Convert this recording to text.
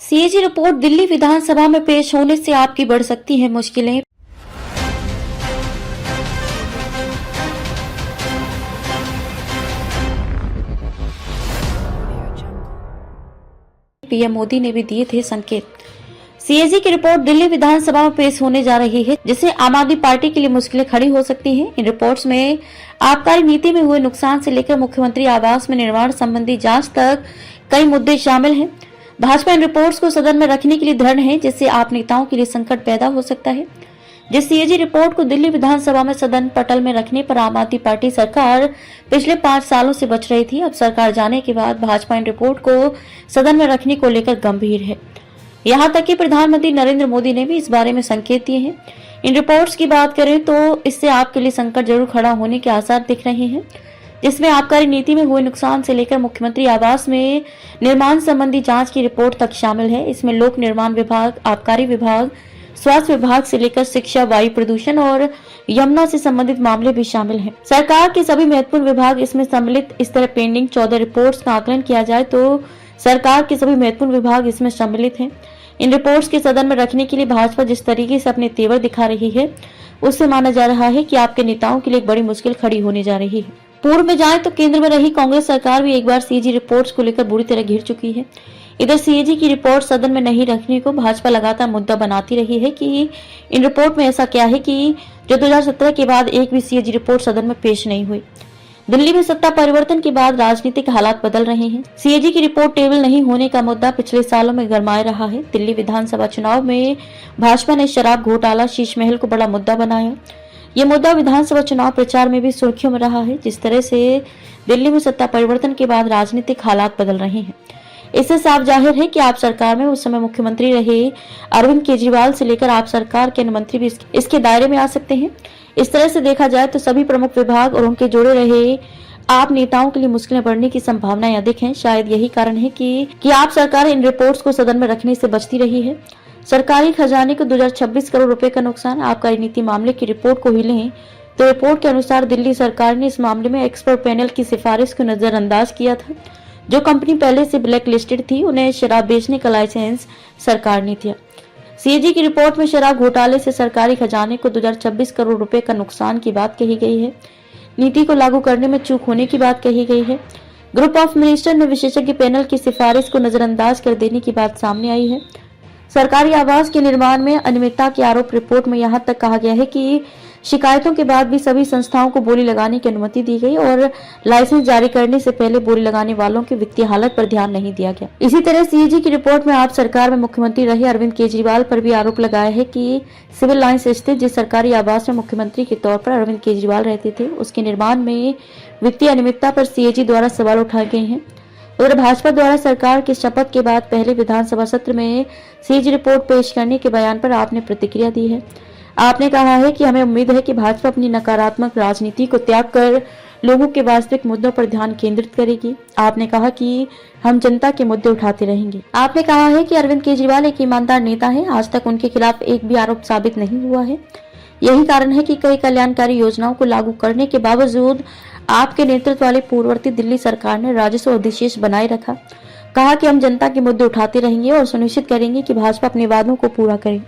CAG report Delhi विधानसभा में पेश होने से आपकी बढ़ सकती हैं मुश्किलें। पीएम मोदी ने भी दिए थे संकेत। सीएजी की रिपोर्ट दिल्ली विधानसभा में पेश होने जा रही है, जिससे आम आदमी पार्टी के लिए मुश्किलें खड़ी हो सकती हैं। इन रिपोर्ट्स में आबकारी नीति में हुए नुकसान से लेकर मुख्यमंत्री आवास में निर्माण संबंधी जांच तक कई मुद्दे शामिल हैं। भाजपा इन रिपोर्ट्स को सदन में रखने के लिए दृढ़ है, जिससे आप नेताओं के लिए संकट पैदा हो सकता है। जिस सीएजी रिपोर्ट को दिल्ली विधानसभा में सदन पटल में रखने पर आम आदमी पार्टी सरकार पिछले 5 सालों से बच रही थी, अब सरकार जाने के बाद भाजपा इन रिपोर्ट को सदन में रखने को लेकर गंभीर है। यहाँ तक कि प्रधानमंत्री नरेंद्र मोदी ने भी इस बारे में संकेत दिए हैं। इन रिपोर्ट्स की बात करें तो इससे आपके लिए संकट जरूर खड़ा होने के आसार दिख रहे हैं, जिसमें आबकारी नीति में हुए नुकसान से लेकर मुख्यमंत्री आवास में निर्माण संबंधी जांच की रिपोर्ट तक शामिल है। इसमें लोक निर्माण विभाग, आबकारी विभाग, स्वास्थ्य विभाग से लेकर शिक्षा, वायु प्रदूषण और यमुना से संबंधित मामले भी शामिल हैं। सरकार के सभी महत्वपूर्ण विभाग इसमें सम्मिलित। इस तरह पेंडिंग 14 रिपोर्ट्स का आकलन किया जाए तो सरकार के सभी महत्वपूर्ण विभाग इसमें सम्मिलित हैं। इन रिपोर्ट्स के सदन में रखने के लिए भाजपा जिस तरीके से अपने तेवर दिखा रही है, उससे माना जा रहा है कि आपके नेताओं के लिए एक बड़ी मुश्किल खड़ी होने जा रही है। पूर्व में जाए तो केंद्र में रही कांग्रेस सरकार भी एक बार सीएजी रिपोर्ट्स को लेकर बुरी तरह घिर चुकी है। इधर सीएजी की रिपोर्ट सदन में नहीं रखने को भाजपा लगातार मुद्दा बनाती रही है कि इन रिपोर्ट में ऐसा क्या है कि जो 2017 के बाद एक भी सीएजी रिपोर्ट सदन में पेश नहीं हुई। दिल्ली में सत्ता परिवर्तन के बाद राजनीतिक हालात बदल रहे हैं। सीएजी की रिपोर्ट टेबल नहीं होने का मुद्दा पिछले सालों में गरमाए रहा है। दिल्ली विधानसभा चुनाव में भाजपा ने शराब घोटाला, शीश महल को बड़ा मुद्दा बनाया। ये मुद्दा विधानसभा चुनाव प्रचार में भी सुर्खियों में रहा है। जिस तरह से दिल्ली में सत्ता परिवर्तन के बाद राजनीतिक हालात बदल रहे हैं, इससे साफ जाहिर है कि आप सरकार में उस समय मुख्यमंत्री रहे अरविंद केजरीवाल से लेकर आप सरकार के अन्य मंत्री भी इसके दायरे में आ सकते हैं। इस तरह से देखा जाए तो सभी प्रमुख विभाग और उनके जुड़े रहे आप नेताओं के लिए मुश्किलें बढ़ने की संभावनाएं अधिक हैं। शायद यही कारण है कि आप सरकार इन रिपोर्ट्स को सदन में रखने से बचती रही है। सरकारी खजाने को 2026 करोड़ रुपए का नुकसान। आबकारी नीति मामले की रिपोर्ट को ही लें तो रिपोर्ट के अनुसार दिल्ली सरकार ने इस मामले में एक्सपर्ट पैनल की सिफारिश को नजरअंदाज किया था। जो कंपनी पहले से ब्लैक लिस्टेड थी, उन्हें शराब बेचने का लाइसेंस सरकार ने दिया। सीएजी की रिपोर्ट में शराब घोटाले से सरकारी खजाने को 2026 करोड़ रुपए का नुकसान की बात कही गई है। नीति को लागू करने में चूक होने की बात कही गई है। ग्रुप ऑफ मिनिस्टर में विशेषज्ञ पैनल की सिफारिश को नजरअंदाज कर देने की बात सामने आई है। सरकारी आवास के निर्माण में अनियमितता के आरोप रिपोर्ट में यहाँ तक कहा गया है कि शिकायतों के बाद भी सभी संस्थाओं को बोली लगाने की अनुमति दी गई और लाइसेंस जारी करने से पहले बोली लगाने वालों की वित्तीय हालत पर ध्यान नहीं दिया गया। इसी तरह सीएजी की रिपोर्ट में आप सरकार में मुख्यमंत्री रहे अरविंद केजरीवाल पर भी आरोप लगाया है कि सिविल लाइन्स स्थित जिस सरकारी आवास में मुख्यमंत्री के तौर पर अरविंद केजरीवाल रहते थे, उसके निर्माण में वित्तीय अनियमितता पर सीएजी द्वारा सवाल उठाए गए हैं। उधर भाजपा द्वारा सरकार की शपथ के बाद पहले विधानसभा सत्र में सीएजी रिपोर्ट पेश करने के बयान पर आपने प्रतिक्रिया दी है। आपने कहा है कि हमें उम्मीद है कि भाजपा अपनी नकारात्मक राजनीति को त्याग कर लोगों के वास्तविक मुद्दों पर ध्यान केंद्रित करेगी। आपने कहा कि हम जनता के मुद्दे उठाते रहेंगे। आपने कहा है कि अरविंद केजरीवाल एक ईमानदार नेता है, आज तक उनके खिलाफ एक भी आरोप साबित नहीं हुआ है। यही कारण है कि कई कल्याणकारी योजनाओं को लागू करने के बावजूद आपके नेतृत्व वाली पूर्ववर्ती दिल्ली सरकार ने राजस्व अधिशेष बनाए रखा। कहा कि हम जनता के मुद्दे उठाते रहेंगे और सुनिश्चित करेंगे कि भाजपा अपने वादों को पूरा करे।